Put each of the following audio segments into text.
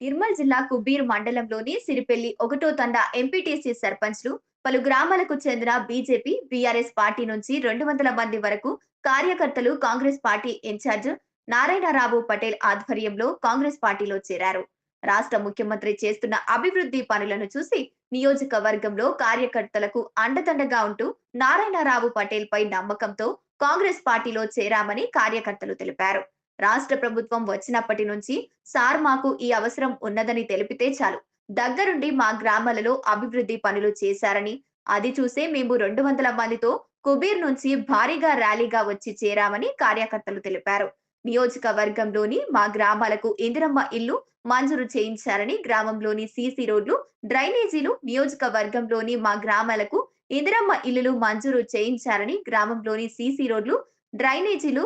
నిర్మల్ జిల్లా కుబ్బీర్ మండలంలోని సిరిపెల్లి ఒకటో తండా ఎంపీటీసీ సర్పంచ్లు పలు గ్రామాలకు చెందిన బీజేపీ బీఆర్ఎస్ పార్టీ నుంచి 200 మంది వరకు కార్యకర్తలు కాంగ్రెస్ పార్టీ ఇన్ఛార్జ్ నారాయణరావు పటేల్ ఆధ్వర్యంలో కాంగ్రెస్ పార్టీలో చేరారు. రాష్ట్ర ముఖ్యమంత్రి చేస్తున్న అభివృద్ధి పనులను చూసి నియోజకవర్గంలో కార్యకర్తలకు అండదండగా ఉంటూ నారాయణరావు పటేల్ పై నమ్మకంతో కాంగ్రెస్ పార్టీలో చేరామని కార్యకర్తలు తెలిపారు. రాష్ట్ర ప్రభుత్వం వచ్చినప్పటి నుంచి సార్ మాకు ఈ అవసరం ఉన్నదని తెలిపితే చాలు దగ్గరుండి మా గ్రామాలలో అభివృద్ధి పనులు చేశారని, అది చూసే మేము 200 మందితో కుబీర్ నుంచి భారీగా ర్యాలీగా వచ్చి చేరామని కార్యకర్తలు తెలిపారు. నియోజకవర్గంలోని మా గ్రామాలకు ఇందిరమ్మ ఇల్లు మంజూరు చేయించారని, గ్రామంలోని సీసీ రోడ్లు, డ్రైనేజీలు, నియోజకవర్గంలోని మా గ్రామాలకు ఇందిరమ్మ ఇల్లులు మంజూరు చేయించారని, గ్రామంలోని సీసీ రోడ్లు, డ్రైనేజీలు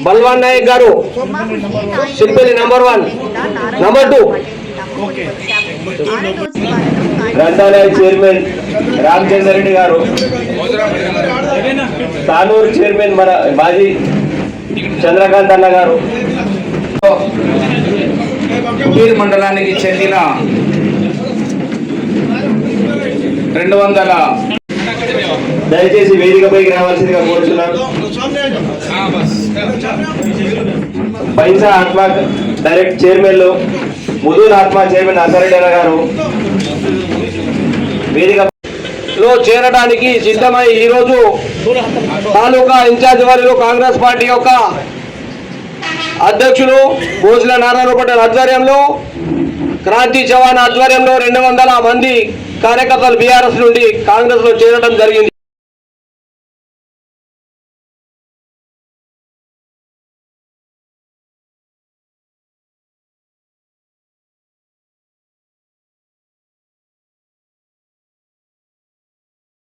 బల్వాన్ నాయక్ గారు సిరిపల్లి నంబర్ 1 నంబర్ 2 గ్రంథాలయ చైర్మన్ రామచంద్ర రెడ్డి గారు, తానూరు చైర్మన్ మన మాజీ చంద్రకాంత్ అన్న గారు, కుబీర్ మండలానికి చెందిన 200 దయచేసి వేదికపైకి రావాల్సిందిగా కోరుతున్నాను. పైసా ఆత్మ డైరెక్ట్ చైర్మన్లు ముదూర్ ఆత్మ చైర్మన్ నర్సారెడ్డి అన్న గారు వేదికలో చేరడానికి సిద్ధమై ఈరోజు తాలూకా ఇన్ఛార్జ్ వారిలో కాంగ్రెస్ పార్టీ యొక్క అధ్యక్షులు భోజల నారాయణ పటేల్ ఆధ్వర్యంలో, క్రాంతి జవాన్ ఆధ్వర్యంలో 200 మంది కార్యకర్తలు బీఆర్ఎస్ నుండి కాంగ్రెస్ లో చేరడం జరిగింది.